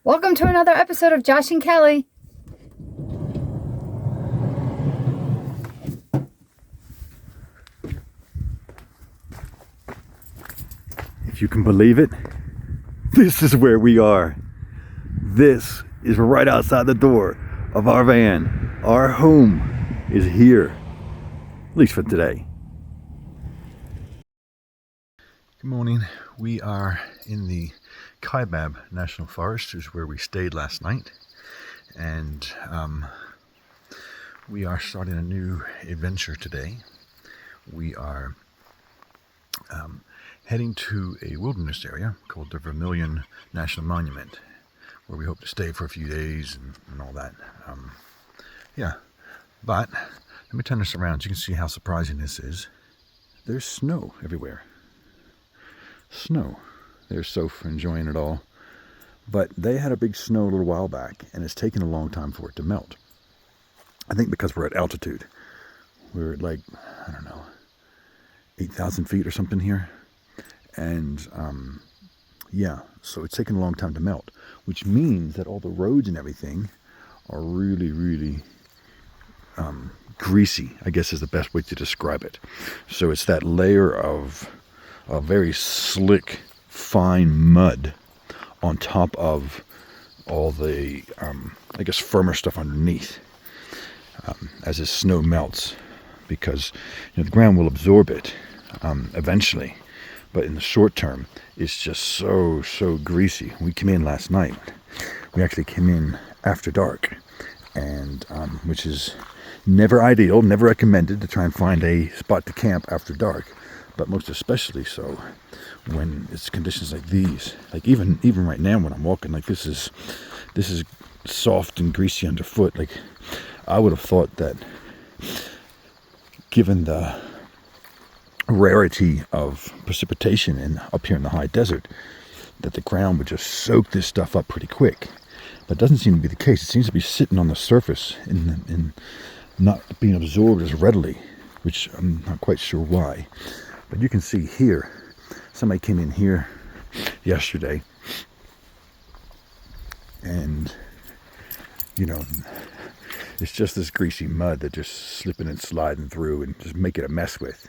Welcome to another episode of Josh and Kelly. If you can believe it, this is where we are. This is right outside the door of our van. Our home is here, at least for today. Good morning. We are in the Kaibab National Forest, which is where we stayed last night. And we are starting a new adventure today. We are heading to a wilderness area called the Vermilion National Monument, where we hope to stay for a few days and all that. But let me turn this around so you can see how surprising this is. There's snow everywhere. Snow. They're so enjoying it all. But they had a big snow a little while back, and it's taken a long time for it to melt. I think because we're at altitude. We're at 8,000 feet or something here. And so it's taken a long time to melt, which means that all the roads and everything are really, really greasy, I guess is the best way to describe it. So it's that layer of a very slick, fine mud on top of all the, firmer stuff underneath as the snow melts, because the ground will absorb it eventually. But in the short term, it's just so greasy. We came in last night. We actually came in after dark, and which is never ideal, never recommended to try and find a spot to camp after dark, but most especially so when it's conditions like these. Like even right now when I'm walking, like this is soft and greasy underfoot. Like I would have thought that, given the rarity of precipitation up here in the high desert, that the ground would just soak this stuff up pretty quick. That doesn't seem to be the case. It seems to be sitting on the surface and not being absorbed as readily, which I'm not quite sure why. But you can see here, somebody came in here yesterday, and it's just this greasy mud that just slipping and sliding through and just making a mess with.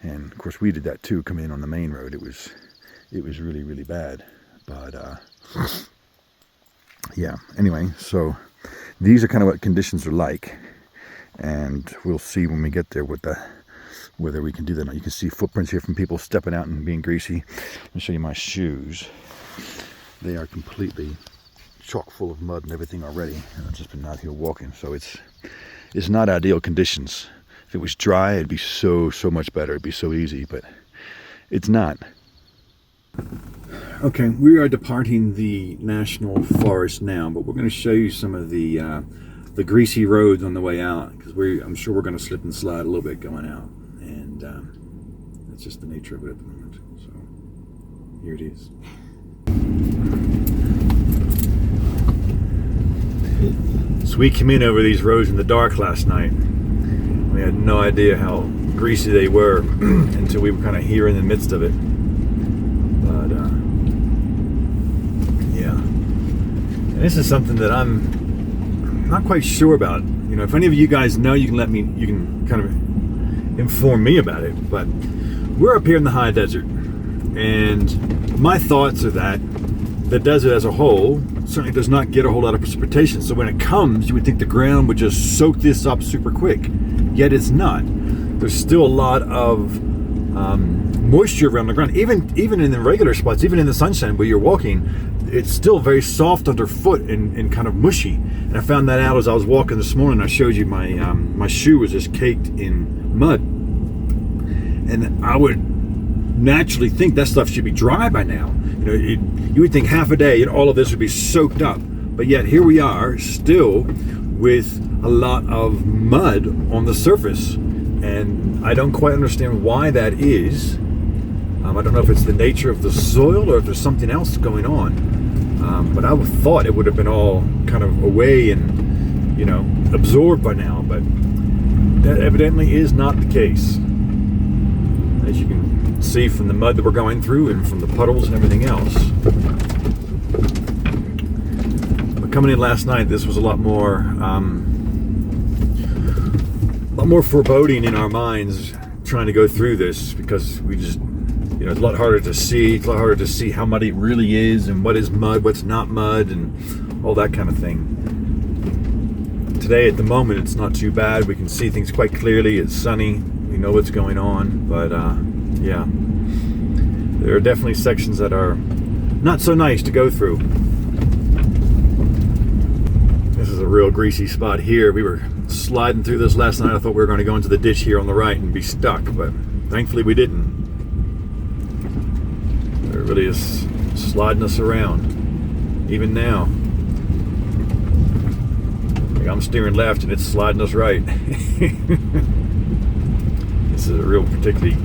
And of course we did that too, coming in on the main road. It was really, really bad. But anyway, so these are kind of what conditions are like, and we'll see when we get there whether we can do that or not. You can see footprints here from people stepping out and being greasy. Let me show you my shoes. They are completely chock full of mud and everything already, and I've just been out here walking, so it's not ideal conditions. If it was dry, it'd be so much better. It'd be so easy, but it's not. Okay, we are departing the national forest now, but we're going to show you some of the greasy roads on the way out, because I'm sure we're going to slip and slide a little bit going out, and that's just the nature of it at the moment. So here it is. So we came in over these roads in the dark last night. We had no idea how greasy they were until we were kind of here in the midst of it. But and this is something that I'm not quite sure about. If any of you guys know, you can kind of inform me about it. But we're up here in the high desert, and my thoughts are that the desert as a whole certainly does not get a whole lot of precipitation. So when it comes, you would think the ground would just soak this up super quick. Yet it's not. There's still a lot of moisture around the ground. Even in the regular spots, even in the sunshine where you're walking, it's still very soft underfoot and kind of mushy. And I found that out as I was walking this morning. I showed you my shoe was just caked in mud. And I would naturally think that stuff should be dry by now. You would think half a day and all of this would be soaked up. But yet here we are still with a lot of mud on the surface, and I don't quite understand why that is. I don't know if it's the nature of the soil or if there's something else going on, but I would have thought it would have been all kind of away and absorbed by now, but that evidently is not the case, as you can see from the mud that we're going through and from the puddles and everything else. coming in last night, this was a lot more foreboding in our minds trying to go through this, because we just, it's a lot harder to see. It's a lot harder to see how muddy it really is, and what is mud, what's not mud, and all that kind of thing. Today, at the moment, it's not too bad. We can see things quite clearly. It's sunny. We know what's going on. But yeah, there are definitely sections that are not so nice to go through. This is a real greasy spot here. We were sliding through this last night. I thought we were going to go into the ditch here on the right and be stuck, but thankfully we didn't. It really is sliding us around, even now. Like, I'm steering left and it's sliding us right. This is a real particularly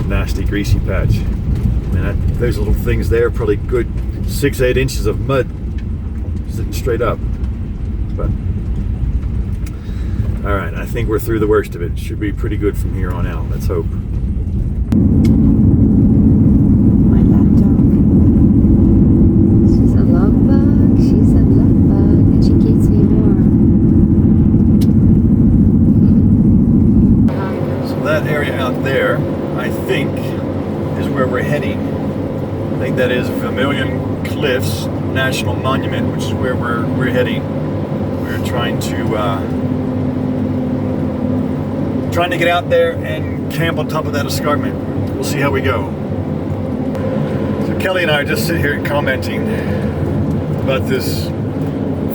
nasty, greasy patch. And those little things there, probably good 6-8 inches of mud sitting straight up. But all right, I think we're through the worst of it. Should be pretty good from here on out. Let's hope. My lapdog. She's a love bug. She's a love bug, and she keeps me warm. So that area out there, I think, is where we're heading. I think that is Vermilion Cliffs National Monument, which is where we're heading. We're trying to get out there and camp on top of that escarpment. We'll see how we go. So Kelly and I are just sitting here commenting about this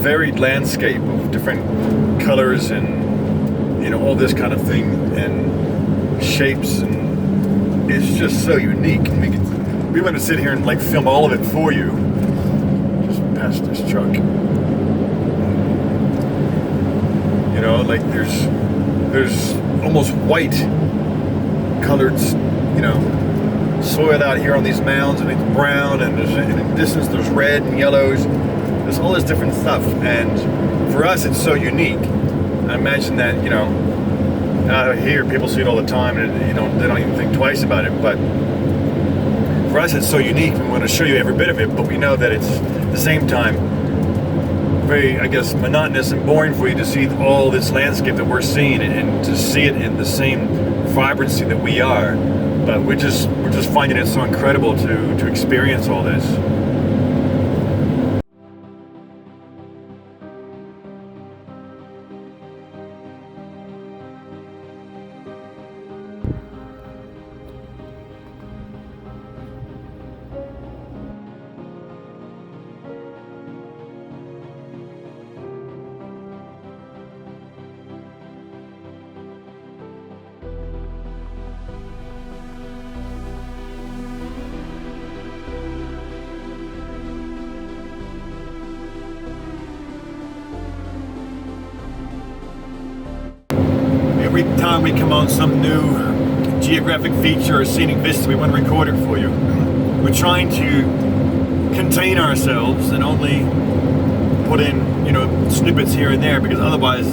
varied landscape of different colors and all this kind of thing and shapes, and it's just so unique. We want to sit here and film all of it for you. Just past this truck. There's almost white colored, soil out here on these mounds, and it's brown, and in the distance there's red and yellows. There's all this different stuff, and for us it's so unique. I imagine that, out here people see it all the time, and they don't even think twice about it. But for us it's so unique. We want to show you every bit of it, but we know that it's at the same time very, I guess, monotonous and boring for you to see all this landscape that we're seeing, and to see it in the same vibrancy that we are. But we're just finding it so incredible to experience all this. Every time we come on some new geographic feature or scenic vista, we want to record it for you. We're trying to contain ourselves and only put in, snippets here and there, because otherwise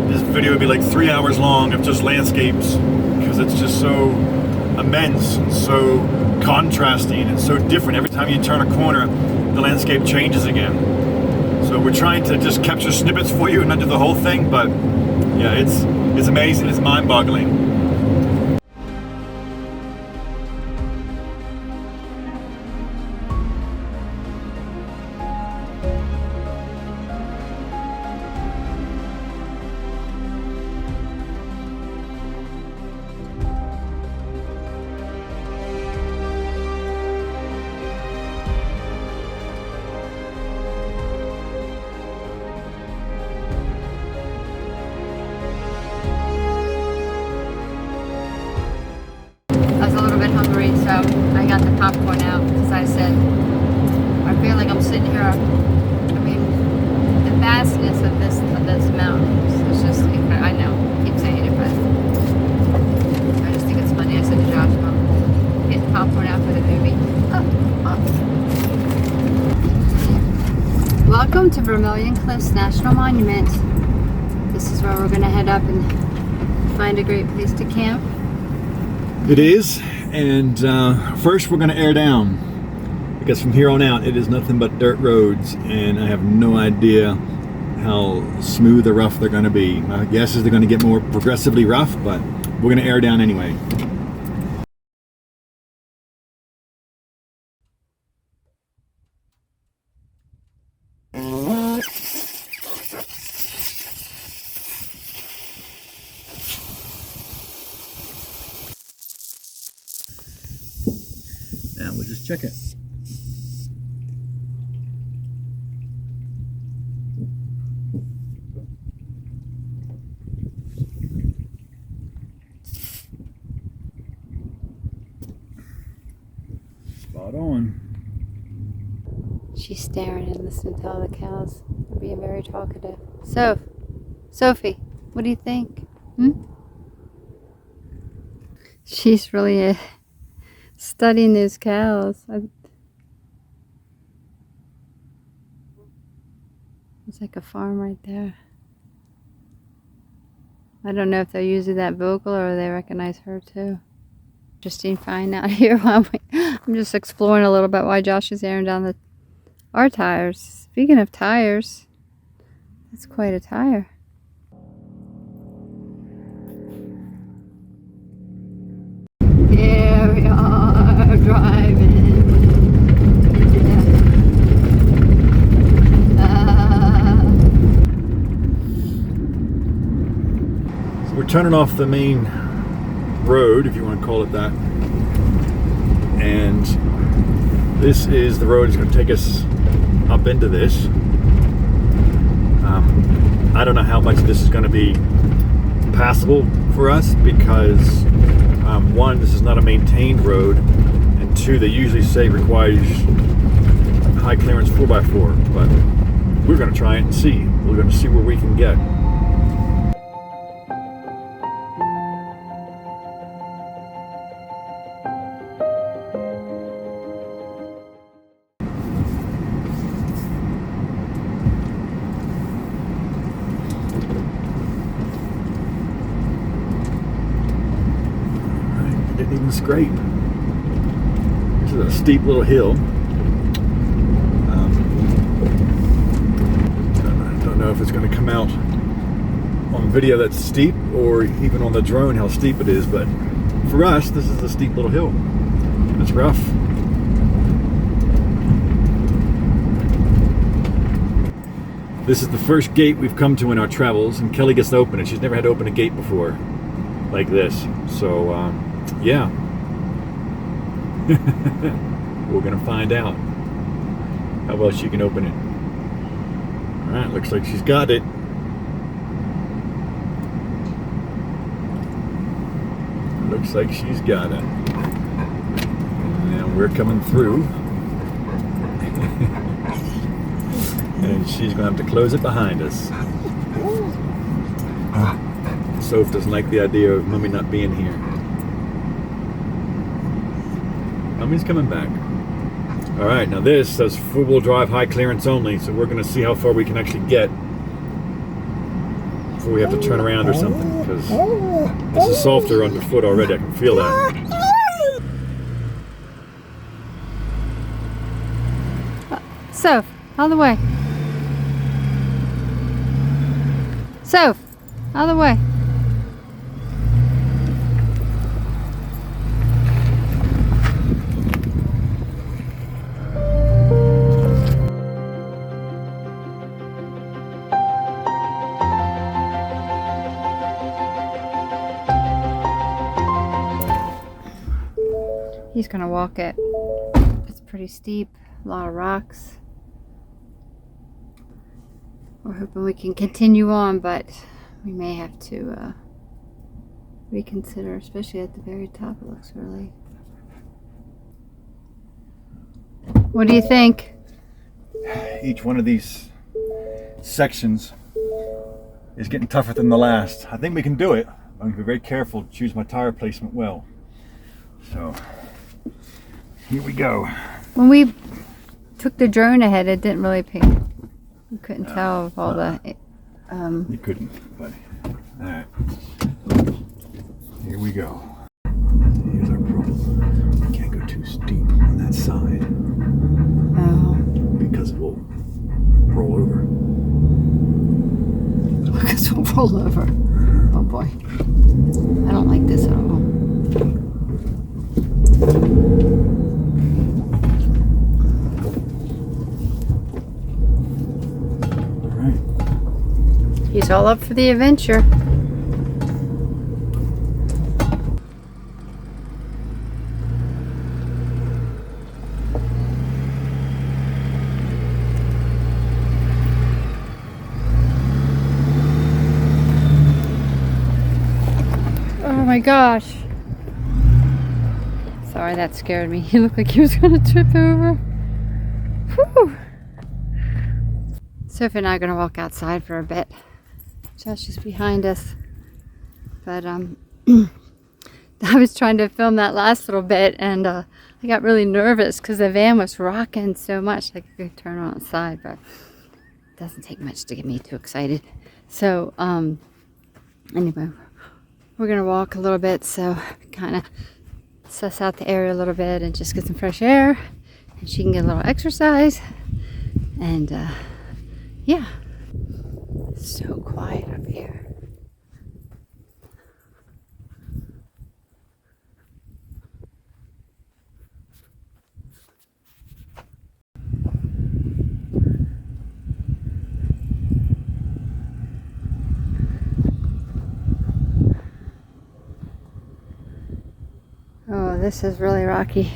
this video would be like 3 hours long of just landscapes, because it's just so immense and so contrasting and so different. Every time you turn a corner, the landscape changes again. So we're trying to just capture snippets for you and not do the whole thing, but yeah, it's amazing, it's mind-boggling. So I got the popcorn out because I said, I feel like I'm sitting here. I mean, the vastness of this mountain is just incredible. I know, I keep saying it, but I just think it's funny. I said to Josh, Mom, getting popcorn out for the movie. Welcome to Vermilion Cliffs National Monument. This is where we're going to head up and find a great place to camp. It is. And first we're going to air down. because from here on out it is nothing but dirt roads, and I have no idea how smooth or rough they're going to be. My guess is they're going to get more progressively rough, but we're going to air down anyway. Now we'll just check it. Spot on. She's staring and listening to all the cows. They're being very talkative. Sophie, what do you think? She's really studying those cows. It's like a farm right there. I don't know if they're usually that vocal or they recognize her too. Interesting find out here. I'm just exploring a little bit while Josh is airing down our tires. Speaking of tires, that's quite a tire. Here we are driving. So we're turning off the main road, if you want to call it that, and this is the road that's going to take us up into this. I don't know how much this is going to be passable for us because one, this is not a maintained road, and two, they usually say it requires high clearance 4x4, but we're going to try it and see. We're going to see where we can get. Didn't even scrape. This is a steep little hill. I don't know if it's going to come out on video that's steep or even on the drone how steep it is, but for us this is a steep little hill. It's rough. This is the first gate we've come to in our travels, and Kelly gets to open it. She's never had to open a gate before like this, so yeah. We're gonna find out how well she can open it. Alright, looks like she's got it. Looks like she's got it. And we're coming through. And she's gonna have to close it behind us. Soph doesn't like the idea of Mummy not being here. Mummy's coming back. Alright, now this says four-wheel drive high clearance only, so we're going to see how far we can actually get before we have to turn around or something, because this is softer underfoot already. I can feel that. Soph, out of the way. Soph, out of the way. He's gonna walk it. It's pretty steep, a lot of rocks. We're hoping we can continue on, but we may have to reconsider, especially at the very top. It looks really... What do you think? Each one of these sections is getting tougher than the last. I think we can do it. I'm going to be very careful to choose my tire placement well. So, here we go. When we took the drone ahead, it didn't really pick. You couldn't tell of all the... You couldn't, but... Alright. Here we go. Here's our problem. We can't go too steep on that side. because we'll roll over. Because we'll roll over. Oh boy. I don't like this at all. All right. He's all up for the adventure. Oh my gosh. Sorry, that scared me. He looked like he was going to trip over. Whew. Sophie and I are going to walk outside for a bit. Josh is behind us. But I was trying to film that last little bit, and I got really nervous because the van was rocking so much. Like I could turn on its side, but it doesn't take much to get me too excited. So anyway, we're gonna walk a little bit, so kind of suss out the area a little bit and just get some fresh air, and she can get a little exercise. And yeah, it's so quiet up here. Oh, this is really rocky.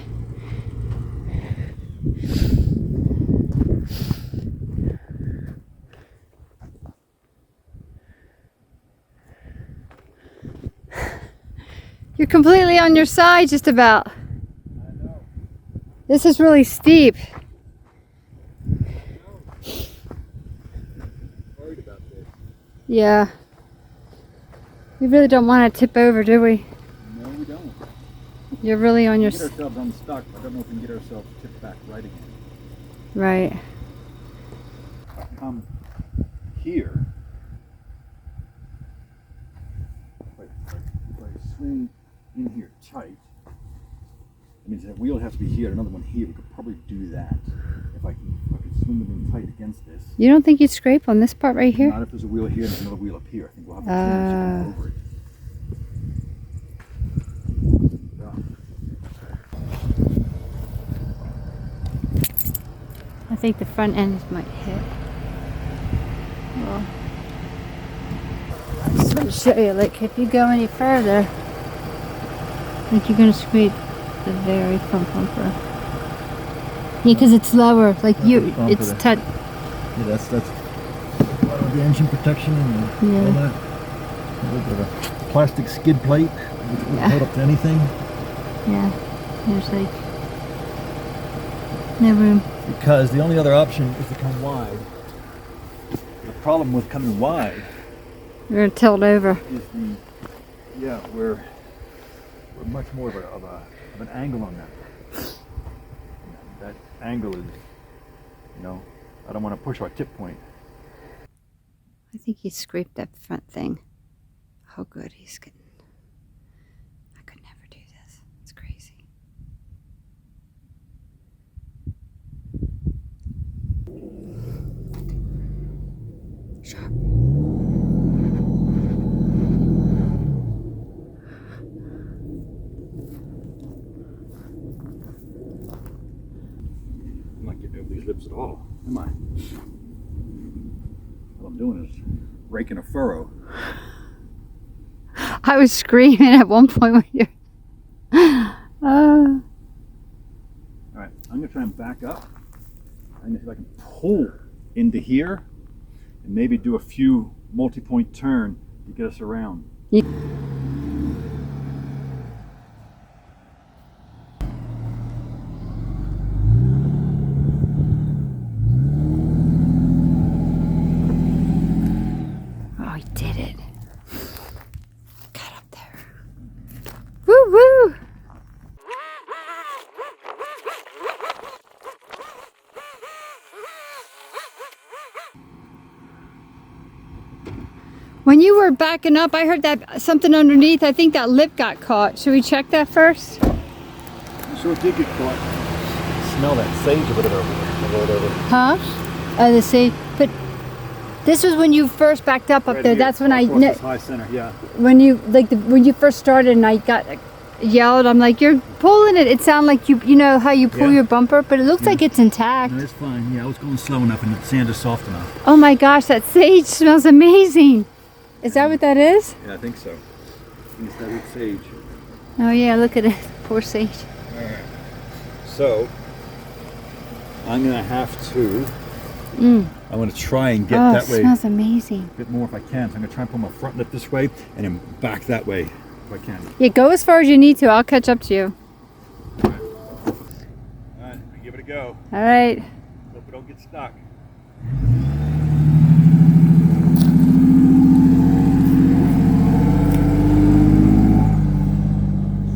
You're completely on your side, just about. I know. This is really steep. Worried about this. Yeah. We really don't want to tip over, do we? No, we don't. You're really on your Get ourselves unstuck. I don't know if we can get ourselves tipped back right again. right. Come here. If I swing in here tight, that means that wheel has to be here, another one here. We could probably do that. If I could swing them in tight against this. You don't think you'd scrape on this part right here? Not if there's a wheel here and there's another wheel up here. I think we'll have to turn over it. I think the front end might hit. Well, I just want to show you, like, if you go any further, like you're going to scrape the very front bumper. Yeah, because it's lower. Like it's touch. Yeah, that's the engine protection and all that. A little bit of a plastic skid plate, which will hold up to anything. Yeah, there's like no room. Because the only other option is to come wide. The problem with coming wide We're going to tilt over. is we're much more of an angle on that. That angle is, I don't want to push our tip point. I think he scraped that front thing. Oh, good, he's getting. I could never do this. It's crazy. Sharp. I'm not getting over these lips at all, am I? All I'm doing is raking a furrow. I was screaming at one point when you're. All right, I'm gonna try and back up. I'm gonna see if I can pull into here and maybe do a few multi-point turn to get us around. Oh, he did it. Got up there. Woo woo! When you were backing up, I heard that something underneath. I think that lip got caught. Should we check that first? So it did get caught. Smell that sage a little bit over there. rolled over. Huh? Oh, the sage. But this was when you first backed up Right there. here, That's when I across this high center, yeah. when you when you first started and I got yelled. I'm like, you're pulling it. It sounded like you know how you pull Yeah. your bumper, but it looks like it's intact. No, it's fine. Yeah, I was going slow enough and the sand is soft enough. Oh my gosh, that sage smells amazing. Is that what that is? Yeah, I think so. It's that with sage. Oh yeah, look at it. Poor sage. Alright. So, I'm going to have to, I'm going to try and get Oh, that it way smells amazing. a bit more if I can. So I'm going to try and pull my front lip this way and then back that way if I can. Yeah, go as far as you need to. I'll catch up to you. Alright, give it a go. All right. Hope we don't get stuck.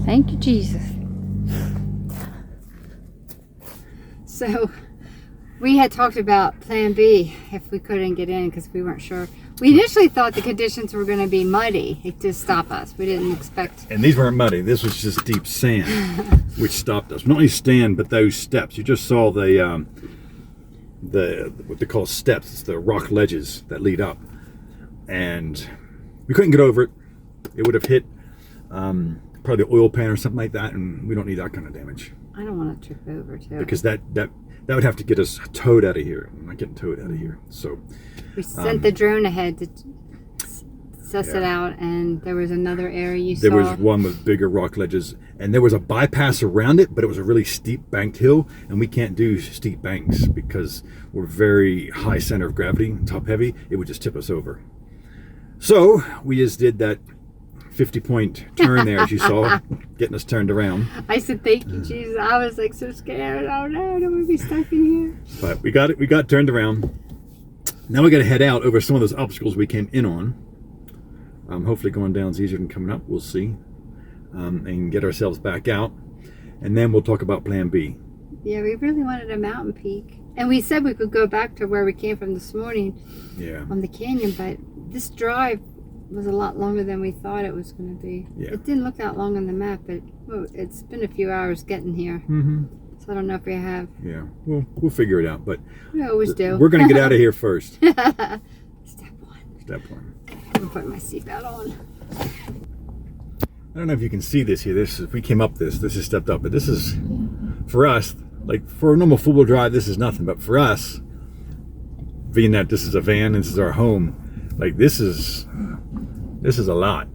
Thank you, Jesus. So, we had talked about Plan B if we couldn't get in because we weren't sure. We initially thought the conditions were going to be muddy to stop us. We didn't expect. And these weren't muddy. This was just deep sand, which stopped us. Not only sand, but those steps. You just saw the what they call steps. It's the rock ledges that lead up, and we couldn't get over it. It would have hit probably the oil pan or something like that, and we don't need that kind of damage. I don't want to trip over too. Because that would have to get us towed out of here. I'm not getting towed out of here. So we sent the drone ahead to suss it out, and there was another area you saw. there was one with bigger rock ledges, and there was a bypass around it, but it was a really steep banked hill, and we can't do steep banks because we're very high center of gravity, top heavy. It would just tip us over. So we just did that 50-point turn there, as you saw, getting us turned around. I said, "Thank you, Jesus." I was like so scared. Oh no, I don't want to be stuck in here. But we got it. We got turned around. Now we got to head out over some of those obstacles we came in on. Hopefully going down is easier than coming up. We'll see. And get ourselves back out. And then we'll talk about Plan B. Yeah, we really wanted a mountain peak. And we said we could go back to where we came from this morning on the canyon, but this drive was a lot longer than we thought it was going to be. Yeah. It didn't look that long on the map, but it's been a few hours getting here. Mm-hmm. So I don't know if we have. Yeah, we'll figure it out. But We always do. we're going to get out of here first. Step one. Step one. I'm putting my seatbelt on. I don't know if you can see this here. If we came up this is stepped up, but this is for us. Like for a normal four-wheel drive, this is nothing. But for us, being that this is a van, this is our home. Like this is a lot.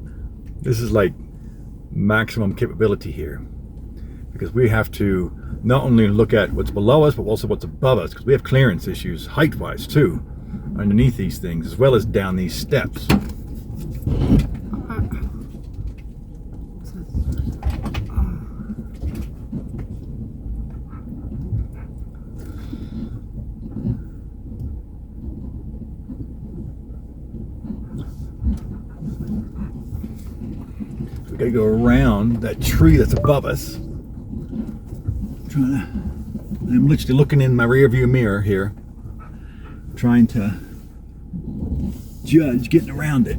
This is like maximum capability here, because we have to not only look at what's below us, but also what's above us, because we have clearance issues height-wise too, underneath these things, as well as down these steps. We gotta go around that tree that's above us. I'm literally looking in my rear view mirror here, trying to judge getting around it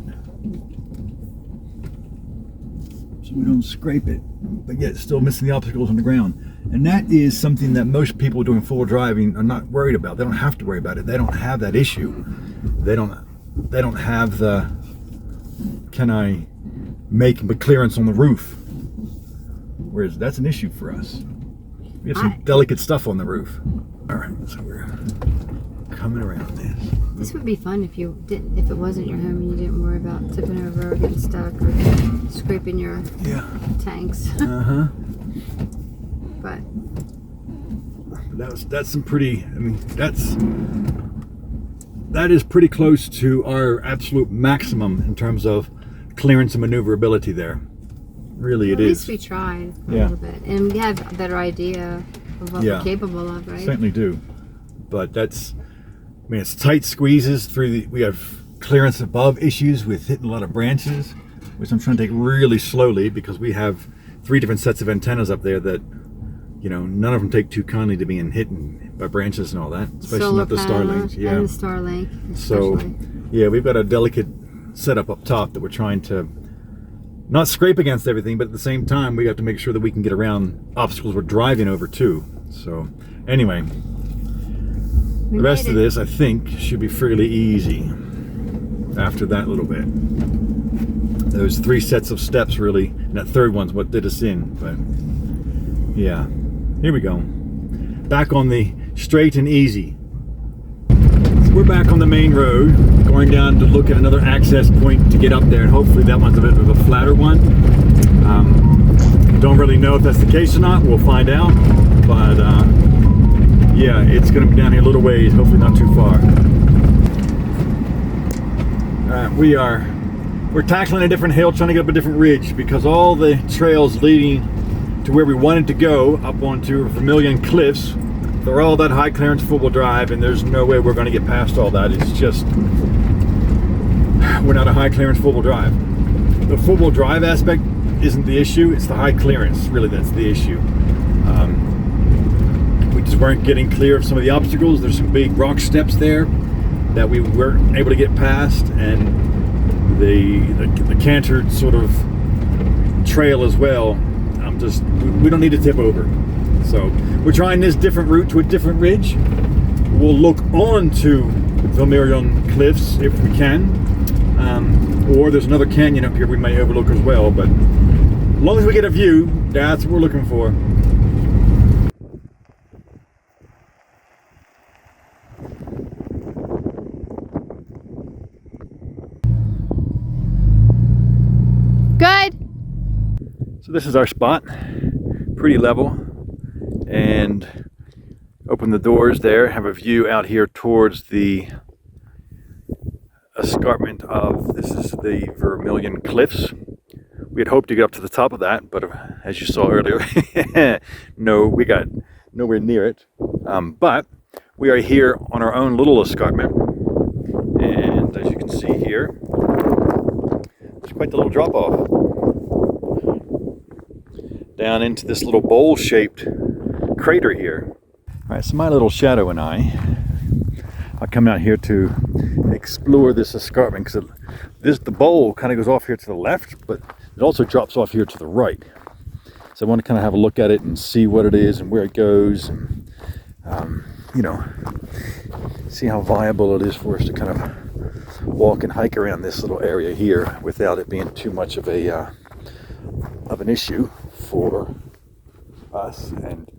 so we don't scrape it, but yet still missing the obstacles on the ground. And that is something that most people doing full driving are not worried about. They don't have to worry about it. They don't have that issue. They don't have the can I make clearance on the roof, whereas that's an issue for us. We have some delicate stuff on the roof. All right, so we're coming around this. This would be fun if it wasn't your home and you didn't worry about tipping over or getting stuck or scraping your tanks. But that's some pretty. I mean, that is pretty close to our absolute maximum in terms of clearance and maneuverability there. Really, it is. At least we tried a little bit, and we have a better idea of what we're capable of, right? Certainly do. But it's tight squeezes through we have clearance above issues with hitting a lot of branches, which I'm trying to take really slowly because we have 3 different sets of antennas up there that, none of them take too kindly to being hit by branches and all that, especially Solar not the Starlink. Yeah, and the Starlink. So, we've got a delicate setup up top that we're trying to not scrape against everything, but at the same time we have to make sure that we can get around obstacles we're driving over too. So anyway, The rest of this, I think, should be fairly easy after that little bit. Those 3 sets of steps really, and that third one's what did us in. But yeah, here we go. Back on the straight and easy. So we're back on the main road, going down to look at another access point to get up there, and hopefully that one's a bit of a flatter one. Don't really know if that's the case or not. We'll find out. But yeah, it's going to be down here a little ways, hopefully not too far. We're tackling a different hill, trying to get up a different ridge, because all the trails leading to where we wanted to go, up onto Vermilion Cliffs, they're all that high clearance four-wheel drive, and there's no way we're going to get past all that. It's just, we're not a high clearance four-wheel drive. The four-wheel drive aspect isn't the issue, it's the high clearance, really, that's the issue. We just weren't getting clear of some of the obstacles. There's some big rock steps there that we weren't able to get past, and the cantered sort of trail as well. We don't need to tip over. So we're trying this different route to a different ridge. We'll look on to Vermilion Cliffs if we can, or there's another canyon up here we may overlook as well, but as long as we get a view, that's what we're looking for. Good. So this is our spot, pretty level, and open the doors there, have a view out here towards the escarpment of, this is the Vermilion Cliffs. We had hoped to get up to the top of that, but as you saw earlier, no, we got nowhere near it. But we are here on our own little escarpment, and as you can see here, there's quite the little drop off down into this little bowl-shaped crater here. All right, so my little shadow and I come out here to explore this escarpment, because the bowl kind of goes off here to the left, but it also drops off here to the right. So I want to kind of have a look at it and see what it is and where it goes, and you know, see how viable it is for us to kind of walk and hike around this little area here without it being too much of an issue for us. And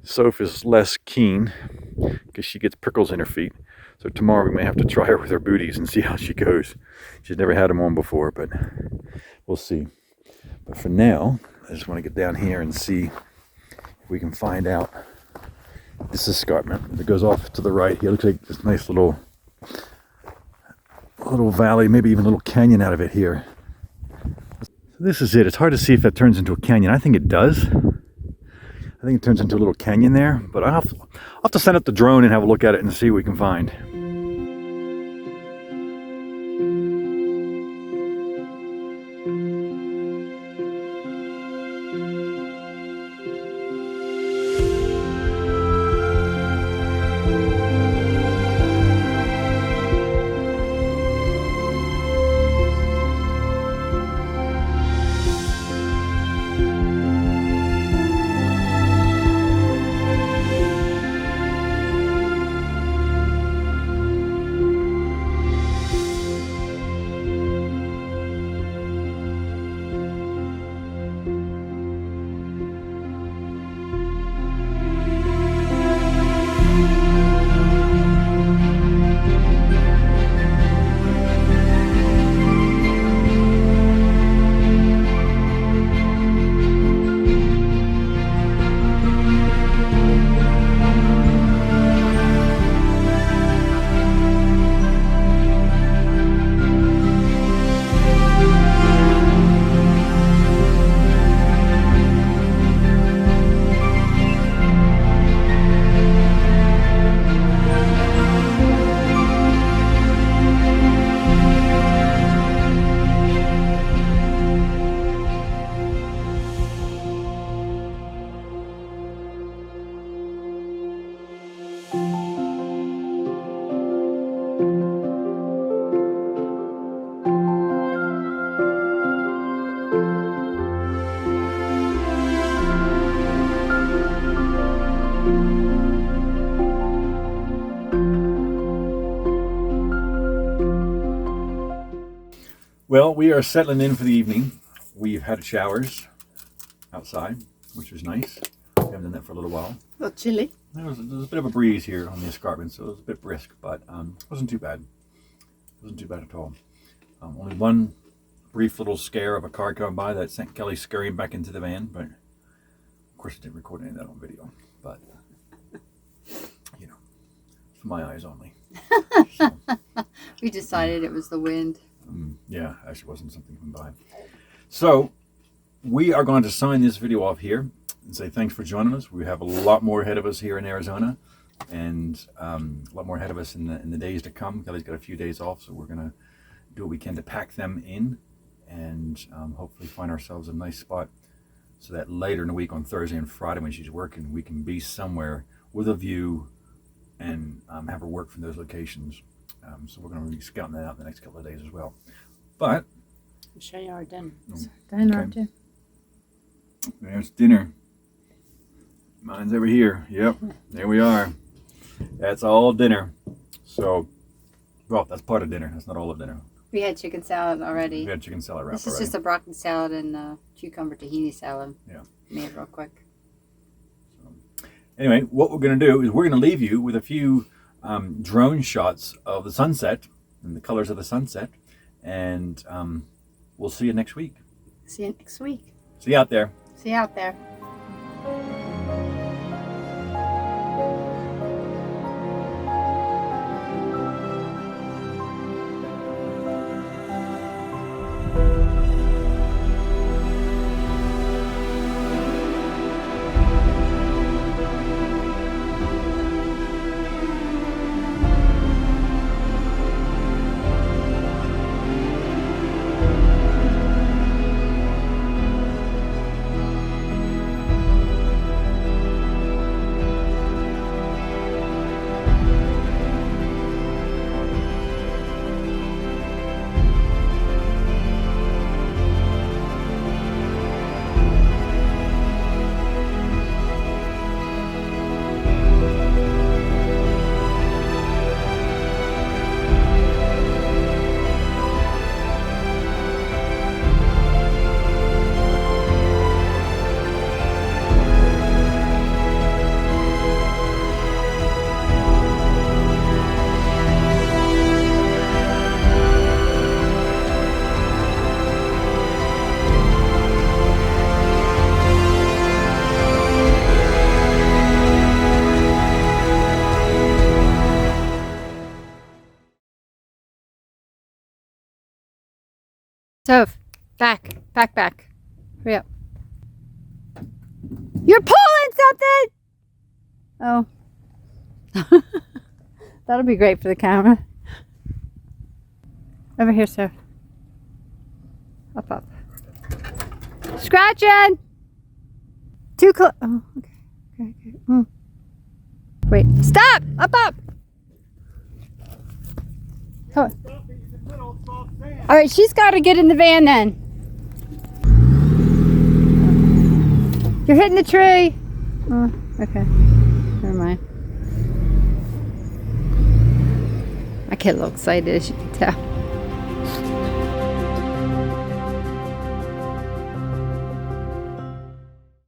Soph is less keen because she gets prickles in her feet. So tomorrow we may have to try her with her booties and see how she goes. She's never had them on before, but we'll see. But for now, I just want to get down here and see if we can find out this escarpment that goes off to the right here. It looks like this nice little valley, maybe even a little canyon out of it here. This is it. It's hard to see if that turns into a canyon. I think it does. I think it turns into a little canyon there, but I'll have to send up the drone and have a look at it and see what we can find. Well, we are settling in for the evening. We've had showers outside, which was nice. We haven't done that for a little while. A little chilly. There was a bit of a breeze here on the escarpment, so it was a bit brisk, but it wasn't too bad. It wasn't too bad at all. Only one brief little scare of a car going by that sent Kelly scurrying back into the van, but of course I didn't record any of that on video. But, you know, for my eyes only. So, We decided it was the wind. yeah, actually wasn't something coming by. So, we are going to sign this video off here and say thanks for joining us. We have a lot more ahead of us here in Arizona, and a lot more ahead of us in the days to come. Kelly's got a few days off, so we're going to do what we can to pack them in and hopefully find ourselves a nice spot so that later in the week on Thursday and Friday when she's working, we can be somewhere with a view and have her work from those locations. So we're going to be scouting that out the next couple of days as well. But I'll show you our dinner. Okay. There's dinner. Mine's over here. Yep, there we are. That's all dinner. So, well, that's part of dinner. That's not all of dinner. We had chicken salad already. We had chicken salad wrap This is already. just a broccoli salad and cucumber tahini salad. Yeah. Made it real quick. So, anyway, what we're going to do is we're going to leave you with a few drone shots of the sunset and the colors of the sunset. And we'll see you next week. See you next week. See you out there. See you out there. Soph, back. Hurry up. You're pulling something! Oh. That'll be great for the camera. Over here, Soph. Up. Scratching! Too close. Oh, okay. Wait, stop! Up! Come on. All right, she's got to get in the van then. You're hitting the tree. Oh, okay. Never mind. I get a little excited, as you can tell.